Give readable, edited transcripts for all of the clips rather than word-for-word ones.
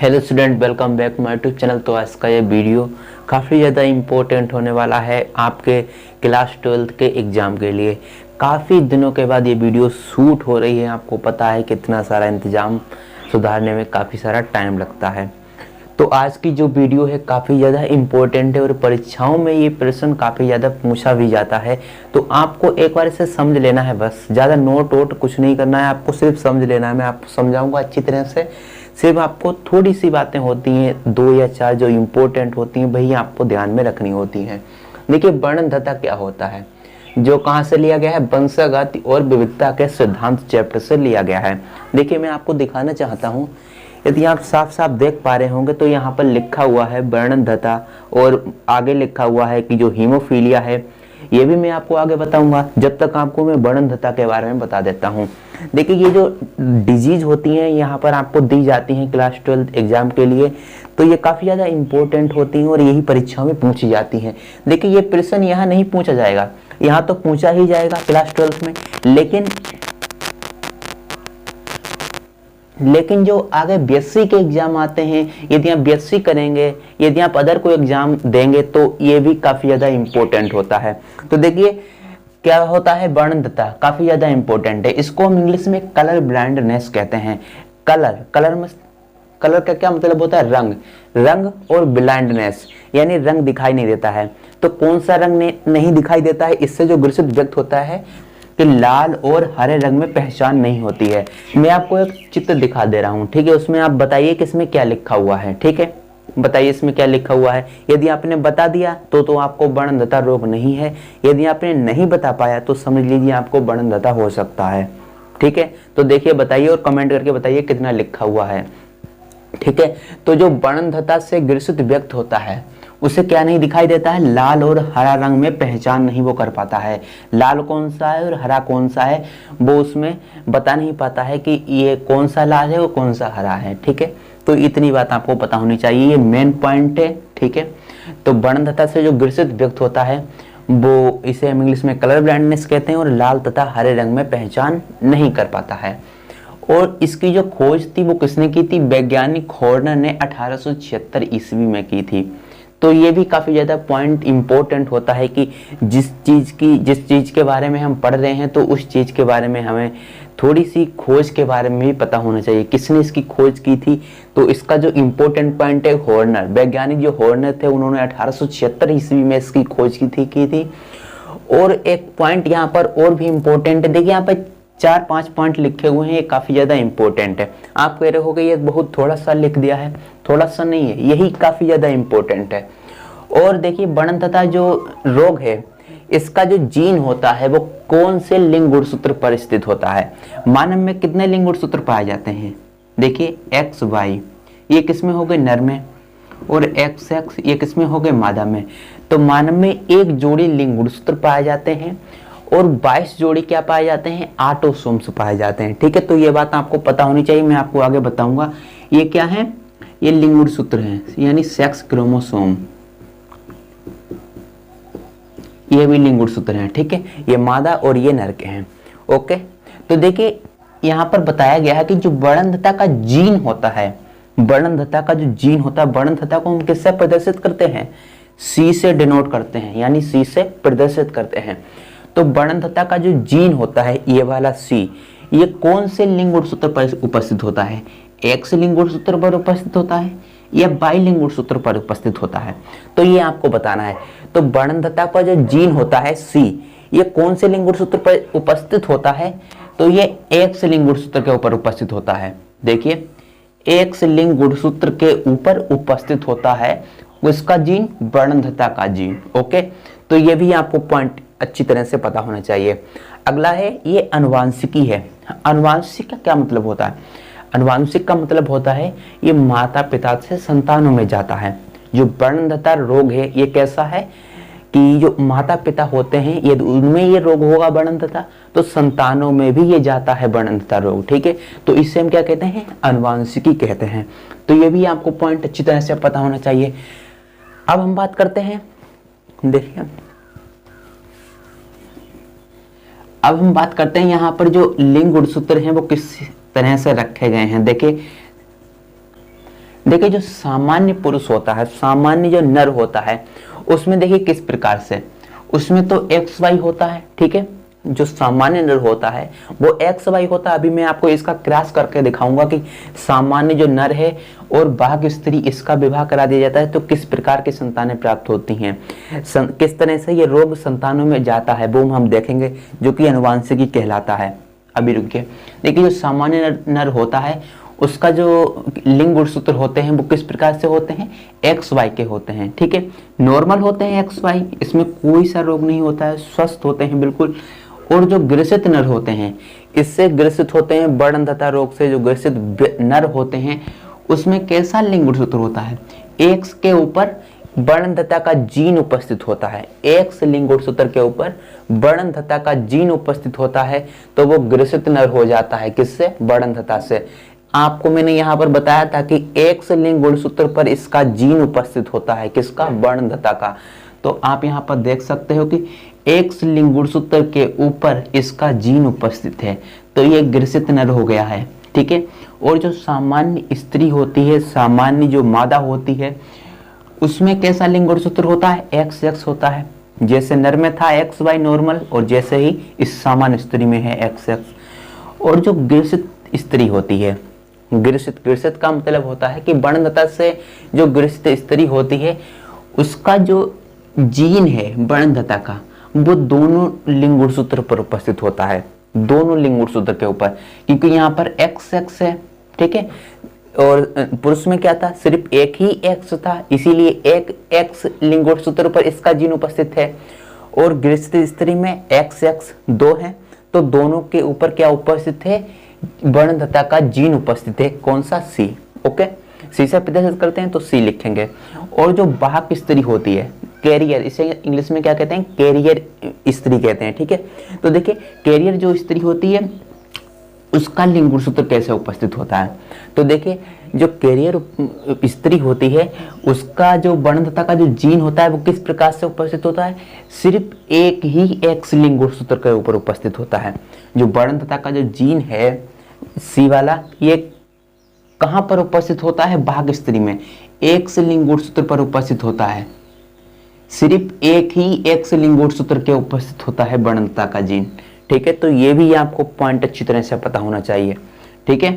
Hello student, welcome back my YouTube channel. तो आज का ये वीडियो काफ़ी ज़्यादा इम्पोर्टेंट होने वाला है आपके क्लास 12 के एग्ज़ाम के लिए। काफ़ी दिनों के बाद ये वीडियो शूट हो रही है। आपको पता है कितना सारा इंतज़ाम सुधारने में काफ़ी सारा टाइम लगता है। तो आज की जो वीडियो है काफ़ी ज़्यादा इम्पोर्टेंट है और परीक्षाओं में ये प्रश्न काफ़ी ज़्यादा पूछा भी जाता है। तो आपको एक बार इसे समझ लेना है, बस ज़्यादा नोट वोट कुछ नहीं करना है, आपको सिर्फ समझ लेना है। मैं आपको समझाऊंगा अच्छी तरह से। सिर्फ आपको थोड़ी सी बातें होती हैं, 2 या 4 जो इम्पोर्टेंट होती हैं वही आपको ध्यान में रखनी होती हैं। देखिए, वर्णनधता क्या होता है, जो कहाँ से लिया गया है, वंशागत और विविधता के सिद्धांत चैप्टर से लिया गया है। देखिए, मैं आपको दिखाना चाहता हूँ, यदि आप साफ साफ देख पा रहे होंगे तो यहाँ पर लिखा हुआ है वर्णनधता और आगे लिखा हुआ है कि जो हीमोफीलिया है, ये भी मैं आपको आगे बताऊंगा। जब तक आपको मैं वर्णनधता के बारे में बता देता हूँ। देखिए, ये जो डिजीज होती हैं यहाँ पर आपको दी जाती हैं क्लास 12 एग्जाम के लिए, तो ये काफ़ी ज़्यादा इंपॉर्टेंट होती हैं और यही परीक्षाओं में पूछी जाती हैं। देखिए, ये प्रश्न यहाँ नहीं पूछा जाएगा, यहाँ तो पूछा ही जाएगा क्लास 12 में, लेकिन जो आगे बीएससी के एग्जाम आते हैं, यदि आप बीएससी करेंगे, यदि आप अदर कोई एग्जाम देंगे, तो ये भी काफ़ी ज़्यादा इंपॉर्टेंट होता है। तो देखिए, क्या होता है वर्णनधता, काफ़ी ज़्यादा इंपॉर्टेंट है। इसको हम इंग्लिश में कलर ब्लाइंडनेस कहते हैं। कलर का क्या मतलब होता है, रंग और ब्लाइंडनेस यानी रंग दिखाई नहीं देता है। तो कौन सा रंग नहीं दिखाई देता है, इससे जो ग्रसित व्यक्त होता है कि लाल और हरे रंग में पहचान नहीं होती है। मैं आपको एक चित्र दिखा दे रहा हूँ, ठीक है, उसमें आप बताइए कि इसमें क्या लिखा हुआ है। ठीक है, बताइए इसमें क्या लिखा हुआ है। यदि आपने बता दिया तो आपको वर्णनधता रोग नहीं है। यदि आपने नहीं बता पाया तो समझ लीजिए आपको वर्णनधता हो सकता है। ठीक है, तो देखिए, बताइए और कमेंट करके बताइए कितना लिखा हुआ है। ठीक है, तो जो वर्णनधता से ग्रसित व्यक्त होता है उसे क्या नहीं दिखाई देता है, लाल और हरा रंग में पहचान नहीं वो कर पाता है। लाल कौन सा है और हरा कौन सा है वो उसमें बता नहीं पाता है कि ये कौन सा लाल है और कौन सा हरा है। ठीक है, तो इतनी बात आपको पता होनी चाहिए, ये मेन पॉइंट है। ठीक है, तो वर्णनधता से जो ग्रसित व्यक्त होता है वो इसे हम इंग्लिश में कलर ब्लाइंडनेस कहते हैं और लाल तथा हरे रंग में पहचान नहीं कर पाता है। और इसकी जो खोज थी वो किसने की थी, वैज्ञानिक हॉर्नर ने 1876 ईस्वी में की थी। तो ये भी काफ़ी ज़्यादा पॉइंट इम्पोर्टेंट होता है कि जिस चीज़ के बारे में हम पढ़ रहे हैं तो उस चीज़ के बारे में हमें थोड़ी सी खोज के बारे में भी पता होना चाहिए, किसने इसकी खोज की थी। तो इसका जो इम्पोर्टेंट पॉइंट है, हॉर्नर, वैज्ञानिक जो हॉर्नर थे उन्होंने 1876 ईस्वी में इसकी खोज की थी। और एक पॉइंट यहाँ पर और भी इम्पोर्टेंट है। देखिए, यहाँ पर 4-5 पॉइंट लिखे हुए हैं, ये काफ़ी ज़्यादा इंपॉर्टेंट है। आप कह रहे हो कि ये बहुत थोड़ा सा लिख दिया है, थोड़ा सा नहीं है, यही काफ़ी ज़्यादा इंपॉर्टेंट है। और देखिए, वर्णनधता जो रोग है इसका जो जीन होता है वो कौन से लिंग गुणसूत्र पर स्थित होता है। मानव में कितने लिंग गुणसूत्र पाए जाते हैं, देखिए XY ये किसमें हो गए, नर में, और XX ये किसमें हो गए, मादा में। तो मानव में 1 जोड़ी लिंग गुणसूत्र पाए जाते हैं और 22 जोड़ी क्या पाए जाते हैं, ऑटोसोम्स पाए जाते हैं। ठीक है, तो ये बात आपको पता होनी चाहिए, मैं आपको आगे बताऊंगा। ये क्या है, ये लिंग गुणसूत्र हैं यानी सेक्स क्रोमोसोम, ये भी लिंग गुणसूत्र हैं। ठीक है, ये मादा और ये नर के हैं। ओके, तो देखिए यहाँ पर बताया गया है कि जो वर्णनधता का जीन होता है, वर्णनधता का जो जीन होता है, वर्णनधता को हम किससे प्रदर्शित करते हैं, C से डिनोट करते हैं यानी C से प्रदर्शित करते हैं। तो वर्णनधता का जो जीन होता है, ये वाला C, ये कौन से लिंग गुणसूत्र पर उपस्थित होता है, X लिंग गुणसूत्र पर उपस्थित होता है या Y लिंग गुणसूत्र पर उपस्थित होता है, तो ये आपको बताना है। तो वर्णनधता का जो जीन होता है C, ये कौन से लिंग गुणसूत्र पर उपस्थित होता है, तो ये X लिंग गुणसूत्र के ऊपर उपस्थित होता है। देखिए, X लिंग गुणसूत्र के ऊपर उपस्थित होता है उसका जीन, वर्णनधता का जीन। ओके, तो ये भी आपको पॉइंट अच्छी तरह से पता होना चाहिए। अगला है, ये अनुवांशिकी है। अनुवांशिक का क्या मतलब होता है, अनुवांशिक का मतलब होता है ये माता पिता से संतानों में जाता है। जो वर्णनधता रोग है ये कैसा है कि जो माता पिता होते हैं यदि उनमें ये रोग होगा वर्णनधता, तो संतानों में भी ये जाता है वर्णनधता रोग। ठीक है, तो इससे हम क्या कहते हैं, अनुवांशिकी कहते हैं। तो ये भी आपको पॉइंट अच्छी तरह से पता होना चाहिए। अब हम बात करते हैं, देखिए अब हम बात करते हैं यहाँ पर जो लिंग गुणसूत्र हैं वो किस तरह से रखे गए हैं। देखिए, देखिए जो सामान्य पुरुष होता है, सामान्य जो नर होता है, उसमें देखिए किस प्रकार से, उसमें तो एक्स वाई होता है, ठीक है। जो सामान्य नर होता है वो एक्स वाई होता है। अभी मैं आपको इसका क्रॉस करके दिखाऊंगा कि सामान्य जो नर है और बाघ स्त्री, इसका विवाह करा दिया जाता है तो किस प्रकार की संतानें प्राप्त होती हैं, किस तरह से ये रोग संतानों में जाता है, वो हम देखेंगे, जो कि अनुवांशिकी कहलाता है। अभी रुकिए, देखिए जो सामान्य नर होता है उसका जो लिंग गुणसूत्र होते हैं वो किस प्रकार से होते हैं, एक्स वाई के होते हैं, ठीक है। नॉर्मल होते हैं एक्स वाई, इसमें कोई सा रोग नहीं होता है, स्वस्थ होते हैं बिल्कुल। और जो ग्रसित नर होते हैं, इससे ग्रसित होते हैं बर्णधता रोग से, जो ग्रसित नर होते हैं उसमें कैसा लिंग गुणसूत्र होता है, एक्स के ऊपर वर्णधता का जीन उपस्थित होता है, एक्स लिंग गुणसूत्र के ऊपर वर्णधता का जीन उपस्थित होता है तो वो ग्रसित नर हो जाता है। किससे, वर्णधता से। आपको मैंने यहाँ पर बताया था कि एक्स लिंग गुणसूत्र पर इसका जीन उपस्थित होता है, किसका, वर्णधता का। तो आप यहाँ पर देख सकते हो कि एक्स लिंग गुणसूत्र के ऊपर इसका जीन उपस्थित है तो ये ग्रसित नर हो गया है, ठीक है। और जो सामान्य स्त्री होती है, सामान्य जो मादा होती है, उसमें कैसा लिंग गुणसूत्र होता है, एक्स एक्स होता है। जैसे नर में था एक्स वाई नॉर्मल, और जैसे ही इस सामान्य स्त्री में है एक्स एक्स। और जो ग्रसित स्त्री होती है, ग्रसित का मतलब होता है कि वर्णधता से जो ग्रसित स्त्री होती है उसका जो जीन है वर्णधता का, वो दोनों लिंग गुणसूत्र पर उपस्थित होता है, दोनों लिंग गुणसूत्र के ऊपर, क्योंकि यहाँ पर एक्स एक्स है, ठीक है। और पुरुष में क्या था, सिर्फ एक ही एक्स था, इसीलिए एक एक्स लिंग गुणसूत्र पर इसका जीन उपस्थित है। और ग्रसित स्त्री में एक्स एक्स दो है तो दोनों के ऊपर क्या उपस्थित है, वर्णधता का जीन उपस्थित है, कौन सा, सी। ओके, सी से प्रदर्शित करते हैं तो सी लिखेंगे। और जो बाहक स्त्री होती है, कैरियर, इसे इंग्लिश में क्या कहते हैं, कैरियर स्त्री कहते हैं, ठीक है। तो देखिए कैरियर जो स्त्री होती है उसका लिंग गुणसूत्र कैसे उपस्थित होता है, तो देखिए जो कैरियर स्त्री होती है उसका जो वर्णधता का जो जीन होता है वो किस प्रकार से उपस्थित होता है, सिर्फ एक ही एक्स लिंग गुणसूत्र के ऊपर उपस्थित होता है। जो वर्णधता का जो जीन है सी वाला, ये कहां पर उपस्थित होता है, बाघ स्त्री में एक्स लिंग गुणसूत्र पर उपस्थित होता है, सिर्फ एक ही एक्स लिंग गुणसूत्र के उपस्थित होता है वर्णधता का जीन, ठीक है। तो ये भी आपको पॉइंट अच्छी तरह से पता होना चाहिए, ठीक है।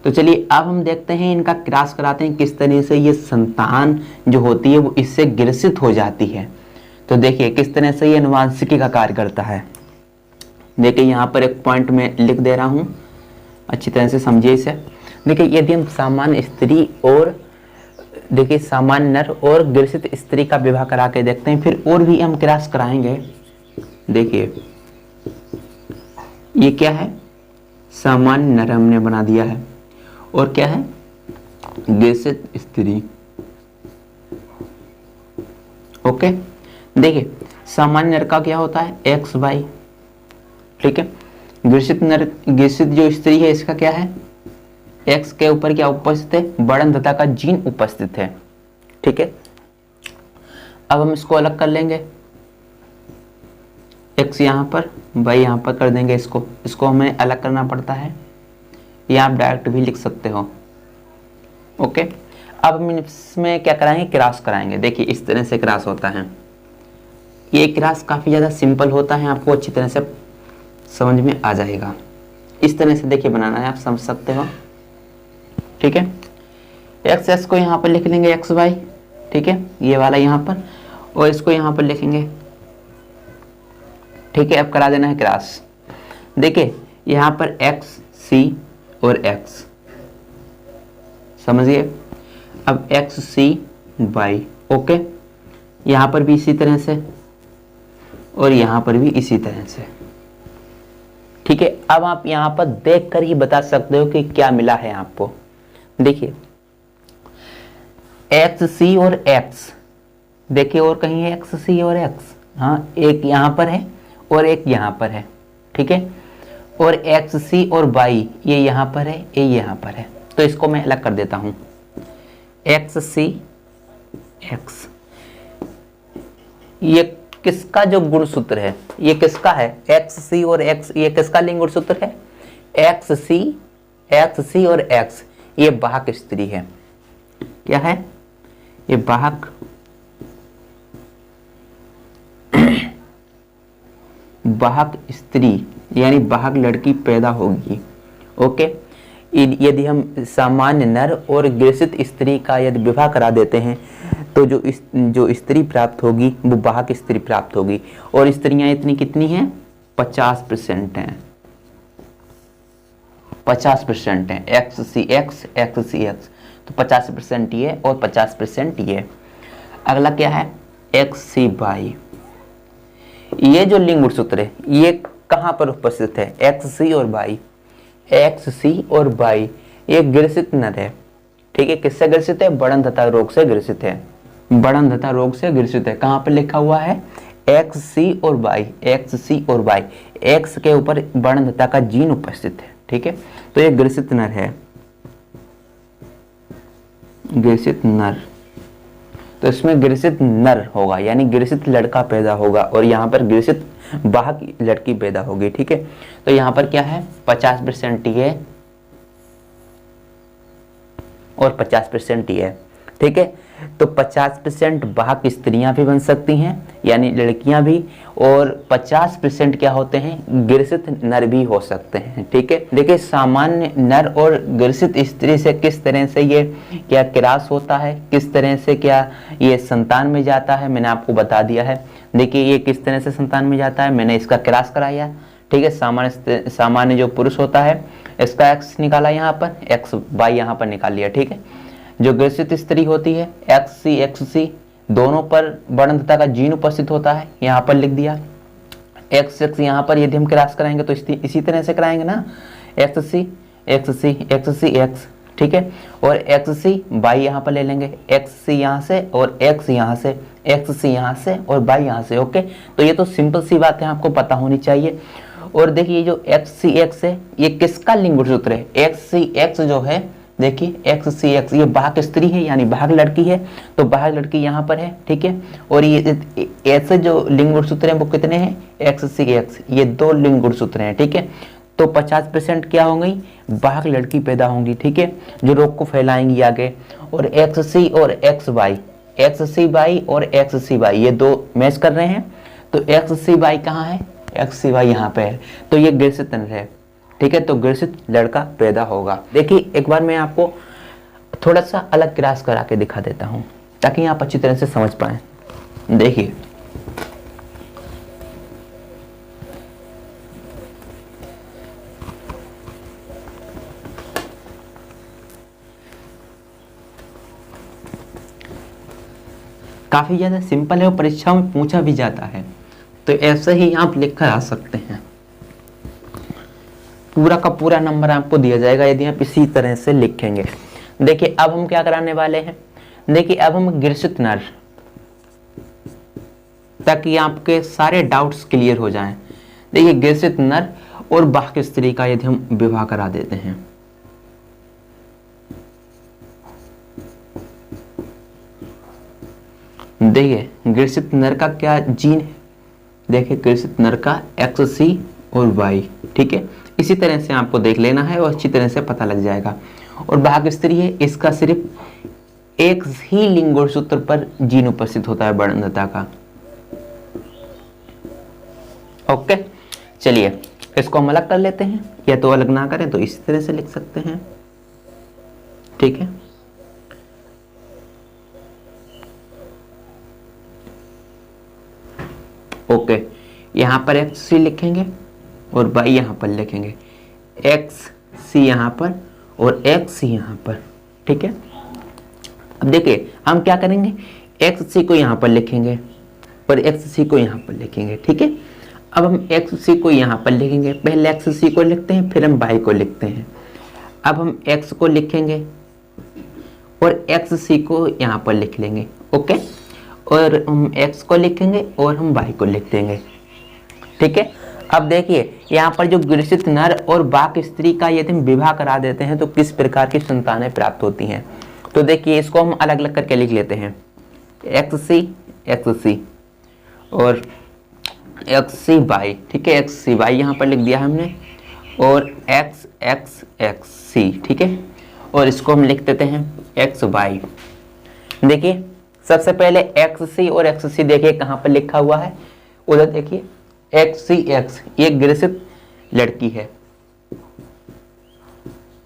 तो चलिए अब हम देखते हैं, इनका क्रॉस कराते हैं किस तरह से ये संतान जो होती है वो इससे ग्रसित हो जाती है। तो देखिए किस तरह से ये अनुवांशिकी का कार्य करता है। देखिए यहाँ पर एक पॉइंट में लिख दे रहा हूं, अच्छी तरह से समझिए इसे। देखिए यदि हम सामान्य स्त्री और देखिए सामान्य नर और ग्रसित स्त्री का विवाह करा के देखते हैं, फिर और भी हम क्रॉस कराएंगे। देखिए ये क्या है, सामान्य नर हमने बना दिया है, और क्या है, ग्रसित स्त्री। ओके, देखिए सामान्य नर का क्या होता है, एक्स वाई, ठीक है। ग्रसित नर, ग्रसित जो स्त्री है इसका क्या है, एक्स के ऊपर क्या उपस्थित है, वर्णधता का जीन उपस्थित है, ठीक है। अब हम इसको अलग कर लेंगे, एक्स यहाँ पर, वाई यहाँ पर कर देंगे, इसको हमें अलग करना पड़ता है, या आप डायरेक्ट भी लिख सकते हो। ओके, अब हम इसमें क्या कराएंगे, क्रॉस कराएंगे। देखिए इस तरह से क्रॉस होता है, ये क्रॉस काफी ज्यादा सिंपल होता है, आपको अच्छी तरह से समझ में आ जाएगा। इस तरह से देखिए बनाना है, आप समझ सकते हो, ठीक है। एक्स एक्स को यहाँ पर लिख लेंगे एक्स वाई, ठीक है, ये वाला यहाँ पर, और इसको यहाँ पर लिखेंगे, ठीक है। अब करा देना है क्रॉस। देखिए यहाँ पर एक्स सी और एक्स, समझिए। अब एक्स सी वाई, ओके, यहाँ पर भी इसी तरह से और यहाँ पर भी इसी तरह से, ठीक है। अब आप यहाँ पर देखकर ही बता सकते हो कि क्या मिला है आपको। देखिए एक्स सी और एक्स, देखिए और कहीं है एक्स सी और एक्स, हाँ एक यहाँ पर है और एक यहाँ पर है, ठीक है। और एक्स सी और वाई ये यहाँ पर है, ये यहाँ पर है, तो इसको मैं अलग कर देता हूँ। एक्स सी एक्स, ये किसका जो गुणसूत्र है, ये किसका है, एक्स सी और एक्स, ये किसका लिंग गुणसूत्र है, एक्स सी और एक्स, ये बाहक स्त्री है, क्या है, ये वाहक वाहक स्त्री यानी वाहक लड़की पैदा होगी। ओके, यदि हम सामान्य नर और ग्रसित स्त्री का यदि विवाह करा देते हैं तो जो स्त्री प्राप्त होगी वो वाहक स्त्री प्राप्त होगी। और स्त्रियां इतनी कितनी हैं, 50% हैं, 50% है, XCX XCX, तो 50% ये और 50% ये। अगला क्या है, XCY। ये जो लिंग गुणसूत्र है ये कहाँ पर उपस्थित है, XC और Y, XC और Y, ये ग्रसित नर है। ठीक है, किससे ग्रसित है, बड़नधता रोग से ग्रसित है, बड़नधता रोग से ग्रसित है। कहाँ पर लिखा हुआ है, XC और Y, XC और Y, X के ऊपर बड़नधता का जीन उपस्थित है। ठीक है, तो ये ग्रसित नर है, ग्रसित नर, तो इसमें ग्रसित नर होगा यानी ग्रसित लड़का पैदा होगा और यहाँ पर ग्रसित वाहक लड़की पैदा होगी। ठीक है, तो यहाँ पर क्या है, 50% ये और 50% ये। ठीक है, तो 50% वाहक स्त्रियां भी बन सकती हैं यानी लड़कियां भी, और 50% क्या होते हैं, ग्रसित नर भी हो सकते हैं। ठीक है, देखिए सामान्य नर और ग्रसित स्त्री से किस तरह से ये क्या क्रॉस होता है, किस तरह से क्या ये संतान में जाता है, मैंने आपको बता दिया है। देखिए ये किस तरह से संतान में जाता है, मैंने इसका क्रॉस कराया। ठीक है, सामान्य जो पुरुष होता है इसका X निकाला, यहाँ पर XY यहाँ पर निकाल लिया। ठीक है, जो ग्रसित स्त्री होती है XC XC दोनों पर बड़नधता का जीन उपस्थित होता है, यहाँ पर लिख दिया। XX यहाँ पर यदि हम क्रॉस कराएंगे तो इसी तरह से कराएंगे ना, XC XC XC X। ठीक है, और XC Y यहाँ पर ले लेंगे, XC यहाँ से और X यहाँ से, XC यहाँ से और Y यहाँ से। ओके, तो ये तो सिंपल सी बात है, आपको पता होनी चाहिए। और देखिए जो XCX है ये किसका लिंग गुणसूत्र है, XCX जो है, देखिए XCX ये वाहक स्त्री है यानी वाहक लड़की है, तो वाहक लड़की यहाँ पर है। ठीक है, और ये ऐसे जो लिंग गुणसूत्र हैं वो कितने हैं, XCX, ये 2 लिंग गुणसूत्र हैं। ठीक है, तो 50% क्या होंगी, वाहक लड़की पैदा होंगी। ठीक है, जो रोग को फैलाएंगी आगे। और XC और XY, XCY और XCY ये 2 मैच कर रहे हैं, तो XCY कहाँ है, XCY यहाँ पे है, तो ये ग्रसित नर है। ठीक है, तो ग्रसित लड़का पैदा होगा। देखिए एक बार मैं आपको थोड़ा सा अलग क्रॉस करा के दिखा देता हूं ताकि आप अच्छी तरह से समझ पाए। देखिए काफी ज्यादा सिंपल है और परीक्षाओं में पूछा भी जाता है, तो ऐसे ही आप लिख कर आ सकते हैं। पूरा का पूरा नंबर आपको दिया जाएगा यदि आप इसी तरह से लिखेंगे। देखिए अब हम क्या कराने वाले हैं, देखिए अब हम ग्रसित नर, ताकि आपके सारे डाउट्स क्लियर हो जाएं। देखिए ग्रसित नर और वाहक स्त्री का यदि हम विवाह करा देते हैं, देखिए ग्रसित नर का क्या जीन है, देखिए ग्रसित नर का XC और Y। ठीक है, इसी तरह से आपको देख लेना है और अच्छी तरह से पता लग जाएगा। और वाहक स्त्री है, इसका सिर्फ एक ही लिंग गुणसूत्र पर जीन उपस्थित होता है बड़नधता का। ओके, चलिए इसको हम अलग कर लेते हैं, या तो अलग ना करें तो इसी तरह से लिख सकते हैं। ठीक है, ओके, यहां पर XC लिखेंगे और Y यहां पर लिखेंगे, XC यहां पर और XC यहां पर। ठीक है, अब देखिए हम क्या करेंगे, XC को यहां पर लिखेंगे और XC को यहां पर लिखेंगे। ठीक है, अब हम XC को यहां पर लिखेंगे, पहले XC को लिखते हैं फिर हम Y को लिखते हैं। अब हम X को लिखेंगे और XC को यहां पर लिख लेंगे। ओके, और हम X को लिखेंगे और हम Y को लिख देंगे। ठीक है, अब देखिए यहाँ पर जो ग्रसित नर और वाहक स्त्री का यदि हम विवाह करा देते हैं तो किस प्रकार की संतानें प्राप्त होती हैं। तो देखिए इसको हम अलग अलग करके लिख लेते हैं, XC XC और XCY। ठीक है, XCY यहाँ पर लिख दिया हमने, और XXXC। ठीक है, और इसको हम लिख देते हैं XY। देखिए सबसे पहले XC और XC देखिए कहाँ पर लिखा हुआ है, उधर देखिए XCX, ये ग्रसित लड़की है,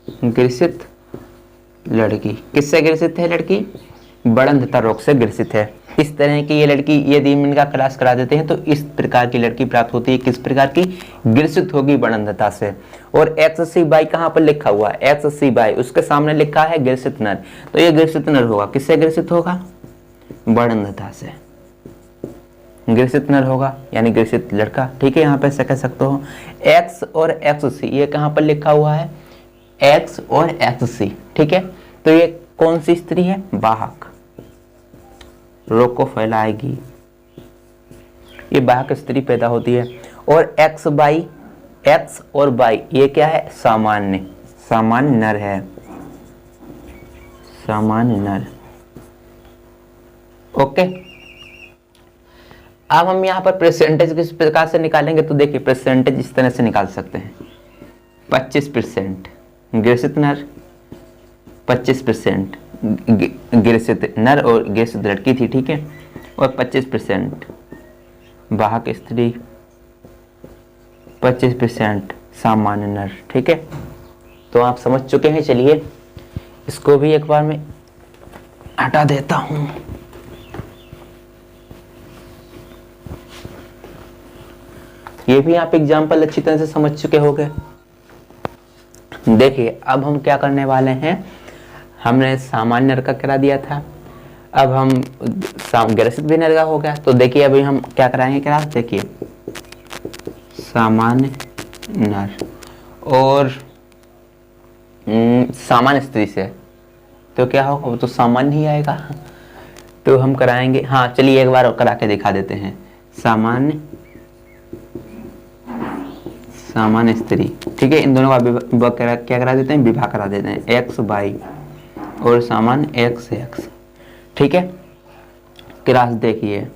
ग्रसित लड़की। किससे ग्रसित है लड़की? बड़ंधता रोग से ग्रसित है। इस तरह की ये लड़की यदि इनका क्लास करा देते हैं तो इस प्रकार की लड़की प्राप्त होती है। किस प्रकार की? ग्रसित होगी बड़ंधता से। और XC बाई कहाँ पर लिखा हुआ है? XC बाई, उसके सामने लिखा है ग्रसित नर, तो ये ग्रसित नर होगा। किससे ग्रसित होगा? बड़ंधता से ग्रसित नर होगा, यानी ग्रसित लड़का। ठीक है, यहाँ पे ऐसा कह सकते हो। X और XC ये कहाँ पर लिखा हुआ है? X और XC। ठीक है, तो ये कौन सी स्त्री है? वाहक, रोग को फैलाएगी, ये वाहक स्त्री पैदा होती है। और X बाई, X और बाई ये क्या है? सामान्य, सामान्य नर है, सामान्य नर। ओके, अब हम यहाँ पर परसेंटेज किस प्रकार से निकालेंगे? तो देखिए परसेंटेज इस तरह से निकाल सकते हैं। 25% ग्रसित नर, 25% ग्रसित नर और ग्रसित लड़की थी। ठीक है, और 25% वाहक स्त्री, 25% सामान्य नर। ठीक है, तो आप समझ चुके हैं। चलिए इसको भी एक बार मैं हटा देता हूं। ये भी आप एग्जाम्पल अच्छी तरह से समझ चुके होंगे। देखिए अब हम क्या करने वाले हैं, हमने सामान्य नर का करा दिया था, अब हम ग्रसित भी नर का हो गया। तो देखिए अभी हम क्या कराएंगे क्लास, देखिए सामान्य नर और सामान्य स्त्री से तो क्या होगा? वो तो सामान्य ही आएगा। तो हम कराएंगे, हाँ चलिए एक बार करा के दिखा देते हैं। सामान्य, सामान्य स्त्री। ठीक है, इन दोनों का क्या करा देते हैं? विवाह करा देते हैं। X बाई और सामान्य XX। ठीक है, क्रास देखिए,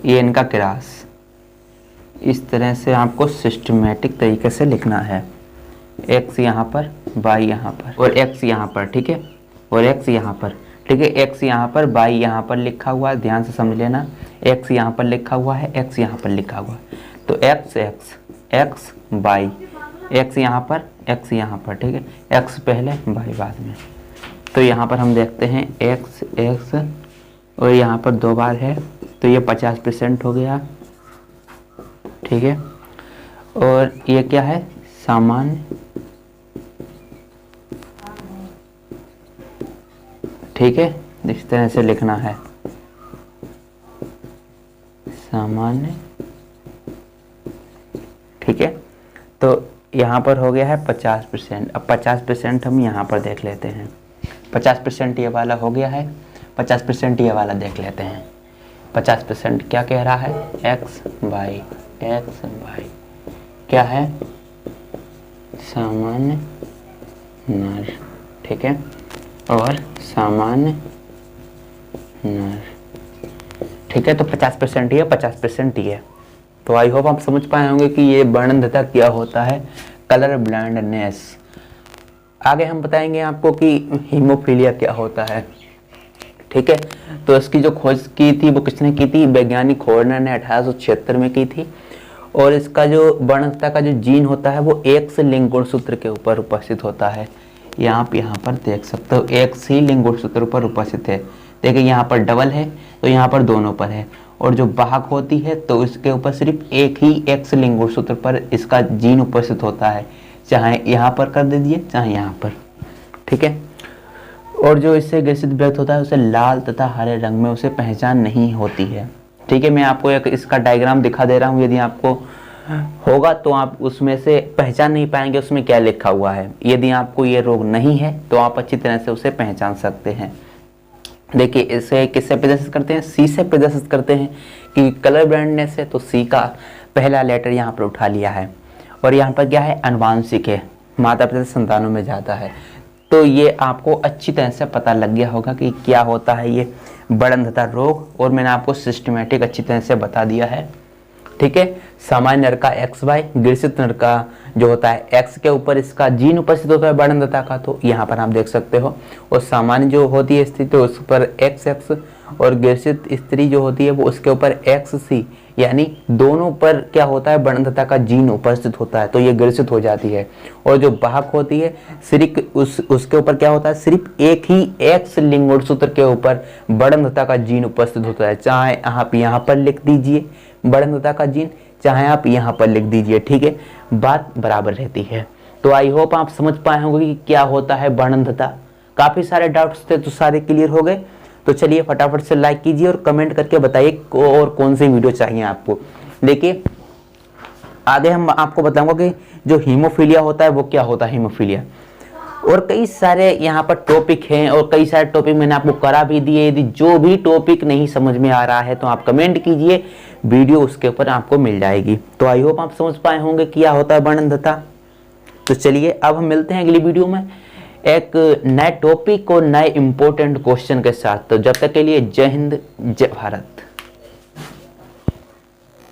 ये इनका क्रास इस तरह से आपको सिस्टमेटिक तरीके से लिखना है। X यहाँ पर, बाई यहाँ पर और X यहाँ पर। ठीक है, और X यहाँ पर। ठीक है, X यहाँ पर, बाई यहाँ पर लिखा हुआ है, ध्यान से समझ लेना। X यहाँ पर लिखा हुआ है, X यहाँ पर लिखा हुआ है, तो XX, X बाई, X यहाँ पर, X यहाँ पर। ठीक है, X पहले बाई बाद में। तो यहाँ पर हम देखते हैं X X और यहाँ पर 2 बार है, तो ये 50% हो गया। ठीक है, और ये क्या है? सामान्य। ठीक है, इस तरह से लिखना है, सामान्य। ठीक है, तो यहाँ पर हो गया है 50%। अब 50% हम यहाँ पर देख लेते हैं। 50% ये वाला हो गया है, 50% ये वाला देख लेते हैं। 50% क्या कह रहा है? X बाई, X बाई क्या है? सामान्य नर। ठीक है, और सामान्य नर। ठीक है, तो 50% ये, 50% ये। तो आई होप आप समझ पाए होंगे कि ये वर्णनता क्या होता है, कलर ब्लाइंडनेस। आगे हम बताएंगे आपको कि हीमोफीलिया क्या होता है। ठीक है, तो इसकी जो खोज की थी वो किसने की थी? वैज्ञानिक हॉर्नर ने 1876 में की थी। और इसका जो वर्णनता का जो जीन होता है वो X लिंग गुणसूत्र के ऊपर उपस्थित होता है। यहाँ पर देख सकते हो X ही लिंग गुणसूत्र पर उपस्थित है। देखिए यहाँ पर डबल है तो यहाँ पर दोनों पर है, और जो वाहक होती है तो इसके ऊपर सिर्फ एक ही X लिंग गुणसूत्र पर इसका जीन उपस्थित होता है, चाहे यहाँ पर कर दीजिए चाहे यहाँ पर। ठीक है, और जो इससे ग्रसित व्यक्त होता है उसे लाल तथा हरे रंग में उसे पहचान नहीं होती है। ठीक है, मैं आपको एक इसका डायग्राम दिखा दे रहा हूँ, यदि आपको होगा तो आप उसमें से पहचान नहीं पाएंगे उसमें क्या लिखा हुआ है। यदि आपको ये रोग नहीं है तो आप अच्छी तरह से उसे पहचान सकते हैं। देखिए इसे किससे प्रदर्शित करते हैं? सी से प्रदर्शित करते हैं कि कलर ब्लाइंडनेस है तो सी का पहला लेटर यहाँ पर उठा लिया है, और यहाँ पर क्या है? आनुवांशिक है, माता पिता से संतानों में जाता है। तो ये आपको अच्छी तरह से पता लग गया होगा कि क्या होता है ये बड़ंधता रोग, और मैंने आपको सिस्टमेटिक अच्छी तरह से बता दिया है। ठीक है। सामान्य नर का XY, ग्रसित नर का जो होता है X के ऊपर इसका जीन उपस्थित होता है वर्णनता का, तो यहाँ पर आप देख सकते हो। और सामान्य जो होती है स्थिति तो उस पर XX, और ग्रसित स्त्री जो होती है वो उसके ऊपर XC, यानी दोनों पर क्या होता है वर्णनता का जीन उपस्थित होता है, तो ये ग्रसित हो जाती है। और जो वाहक होती है सिर्फ उसके ऊपर क्या होता है, सिर्फ एक ही X लिंगोत्तर के ऊपर वर्णनता का जीन उपस्थित होता है, चाहे आप यहाँ पर लिख दीजिए वर्णनता का जीन, चाहे आप यहाँ पर लिख दीजिए, ठीक है, बात बराबर रहती है। तो आई होप आप समझ पाए होंगे कि क्या होता है वर्णनता। काफी सारे डाउट्स थे तो सारे क्लियर हो गए। तो चलिए फटाफट से लाइक कीजिए और कमेंट करके बताइए और कौन सी वीडियो चाहिए आपको। देखिए आगे हम आपको बताऊंगा कि जो हीमोफीलिया होता है वो क्या होता है हीमोफीलिया, और कई सारे यहाँ पर टॉपिक हैं और कई सारे टॉपिक मैंने आपको करा भी दिए। यदि जो भी टॉपिक नहीं समझ में आ रहा है तो आप कमेंट कीजिए, वीडियो उसके ऊपर आपको मिल जाएगी। तो आई होप आप समझ पाए होंगे क्या होता है वर्णनता। तो चलिए अब हम मिलते हैं अगली वीडियो में एक नए टॉपिक और नए इंपॉर्टेंट क्वेश्चन के साथ। तो जब तक के लिए जय हिंद जय भारत।